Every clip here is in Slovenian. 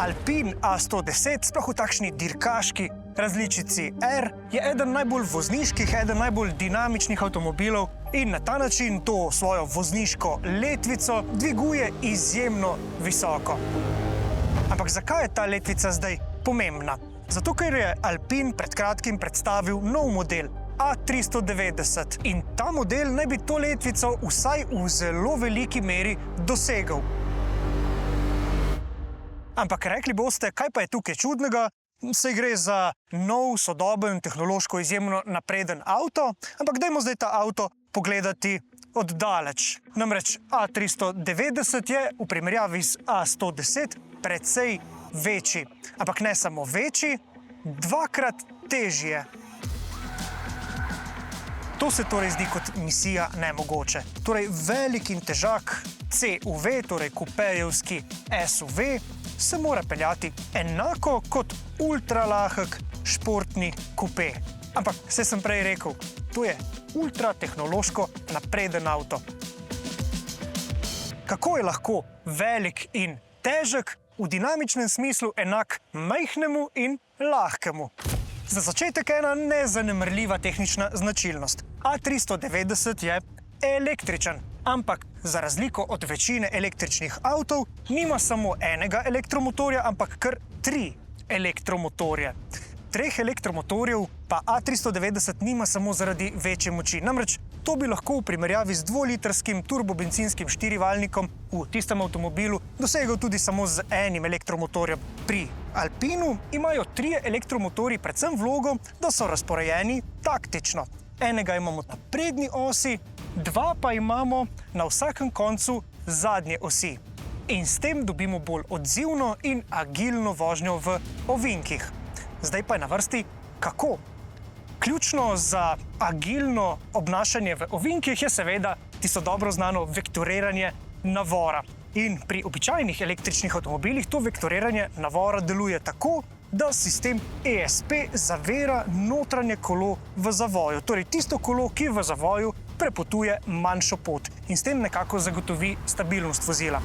Alpine A110, sploh v takšni dirkaški različici R, je eden najbolj vozniških, eden najbolj dinamičnih avtomobilov in na ta način to svojo vozniško letvico dviguje izjemno visoko. Ampak zakaj je ta letvica zdaj pomembna? Zato, ker je Alpine pred kratkim predstavil nov model A390 in ta model naj bi to letvico vsaj v zelo veliki meri dosegel. Ampak rekli boste, kaj pa je tukaj čudnega? Saj gre za nov, sodoben, tehnološko izjemno napreden avto, ampak dajmo zdaj ta avto pogledati od daleč. Namreč A390 je v primerjavi z A110 precej večji. Ampak ne samo večji, dvakrat težji je. To se torej zdi kot misija nemogoče. Torej velik in težak CUV, torej kupejevski SUV, se mora peljati enako kot ultralahek športni kupe. Ampak, saj sem prej rekel, to je ultratehnološko napreden avto. Kako je lahko velik in težek v dinamičnem smislu enak majhnemu in lahkemu? Za začetek ena nezanemarljiva tehnična značilnost. A390 je električen, ampak za razliko od večine električnih avtov nima samo enega elektromotorja, ampak kar 3 elektromotorje. 3 elektromotorjev pa A390 nima samo zaradi večje moči. Namreč to bi lahko v primerjavi z 2-litrskim turbobencinskim 4-valjnikom v tistem avtomobilu dosegel tudi samo z enim elektromotorjem. Pri Alpinu imajo 3 elektromotorji predvsem vlogo, da so razporejeni taktično. Enega imamo na prednji osi, 2 pa imamo na vsakem koncu zadnje osi. In s tem dobimo bolj odzivno in agilno vožnjo v ovinkih. Zdaj pa je na vrsti kako? Ključno za agilno obnašanje v ovinkih je seveda tisto dobro znano vektoriranje navora. In pri običajnih električnih avtomobilih to vektoriranje navora deluje tako, da sistem ESP zavira notranje kolo v zavoju. Torej tisto kolo, ki v zavoju prepotuje manjšo pot in s tem nekako zagotovi stabilnost vozila.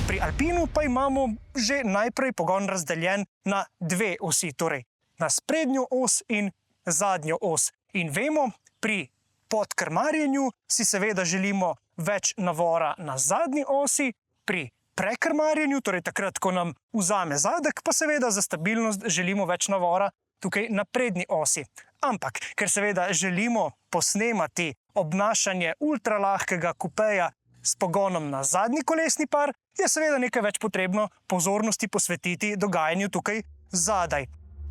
Pri Alpinu pa imamo že najprej pogon razdeljen na 2 osi, torej na sprednjo os in zadnjo os. In vemo, pri podkrmarjenju si seveda želimo več navora na zadnji osi, pri prekrmarjenju, torej takrat, ko nam vzame zadek, pa seveda za stabilnost želimo več navora tukaj na prednji osi. Ampak, ker seveda želimo posnemati obnašanje ultralahkega kupeja s pogonom na zadnji kolesni par, je seveda nekaj več potrebno pozornosti posvetiti dogajanju tukaj zadaj.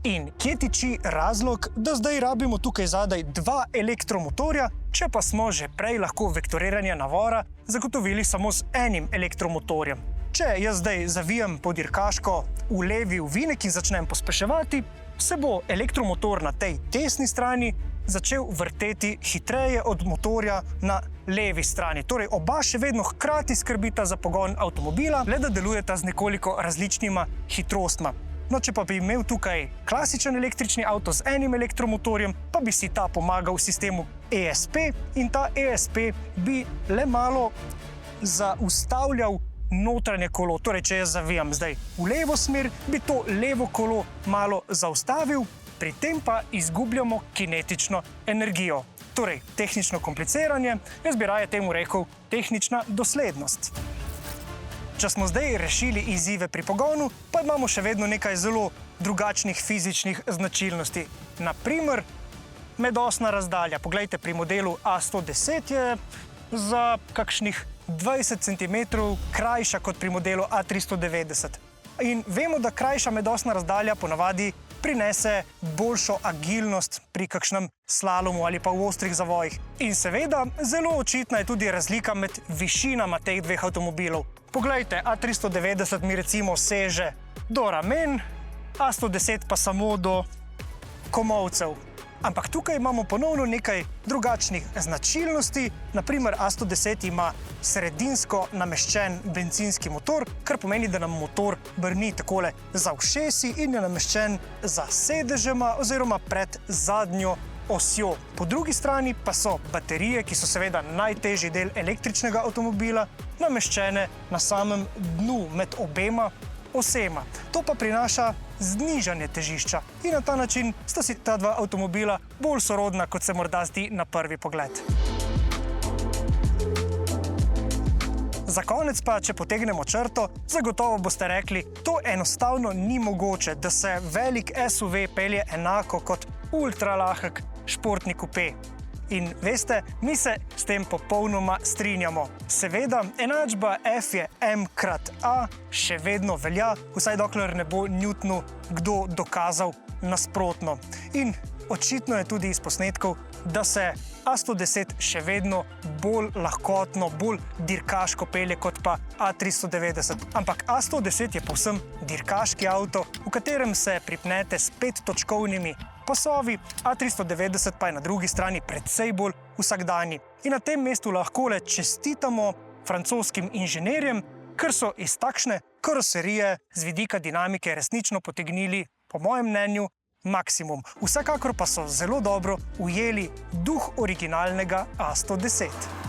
In kje tiči razlog, da zdaj rabimo tukaj zadaj 2 elektromotorja, če pa smo že prej lahko vektoriranje navora zagotovili samo z enim elektromotorjem? Če jaz zdaj zavijem po dirkaško v levi ovinek in začnem pospeševati, se bo elektromotor na tej desni strani začel vrteti hitreje od motorja na levi strani. Torej oba še vedno hkrati skrbita za pogon avtomobila, le da delujeta z nekoliko različnima hitrostma. No, če pa bi imel tukaj klasičen električni avto z enim elektromotorjem, pa bi si ta pomagal v sistemu ESP in ta ESP bi le malo zaustavljal notranje kolo. Torej, če jaz zavijam zdaj v levo smer, bi to levo kolo malo zaustavil, pri tem pa izgubljamo kinetično energijo. Torej, tehnično kompliciranje, jaz bi raje temu rekel tehnična doslednost. Če smo zdaj rešili izzive pri pogonu, pa imamo še vedno nekaj zelo drugačnih fizičnih značilnosti. Naprimer, medosna razdalja. Poglejte, pri modelu A110 je za kakšnih 20 cm krajša kot pri modelu A390. In vemo, da krajša medosna razdalja ponavadi prinese boljšo agilnost pri kakšnem slalomu ali pa v ostrih zavojih. In seveda, zelo očitna je tudi razlika med višinama teh dveh avtomobilov. Poglejte, A390 mi recimo seže do ramen, A110 pa samo do komolcev. Ampak tukaj imamo ponovno nekaj drugačnih značilnosti. Naprimer, A110 ima sredinsko nameščen bencinski motor, kar pomeni, da nam motor brni takole za ušesi in je nameščen za sedežema oziroma pred zadnjo osjo. Po drugi strani pa so baterije, ki so seveda najtežji del električnega avtomobila, nameščene na samem dnu med obema osema. To pa prinaša znižanje težišča in na ta način sta si ta dva avtomobila bolj sorodna, kot se morda zdi na prvi pogled. Za konec pa, če potegnemo črto, zagotovo boste rekli, to enostavno ni mogoče, da se velik SUV pelje enako kot ultralahek športni kupé. In veste, mi se s tem popolnoma strinjamo. Seveda, enačba F je M krat A še vedno velja, vsaj dokler ne bo Newtonu kdo dokazal nasprotno. In očitno je tudi iz posnetkov, da se A110 še vedno bolj lahkotno, bolj dirkaško pelje kot pa A390. Ampak A110 je povsem dirkaški avto, v katerem se pripnete s 5-točkovnimi pasovi, A390 pa je na drugi strani precej bolj vsakdanji. In na tem mestu lahko le čestitamo francoskim inženirjem, ker so iz takšne karoserije z vidika dinamike resnično potegnili, po mojem mnenju, maksimum. Vsekakor pa so zelo dobro ujeli duh originalnega A110.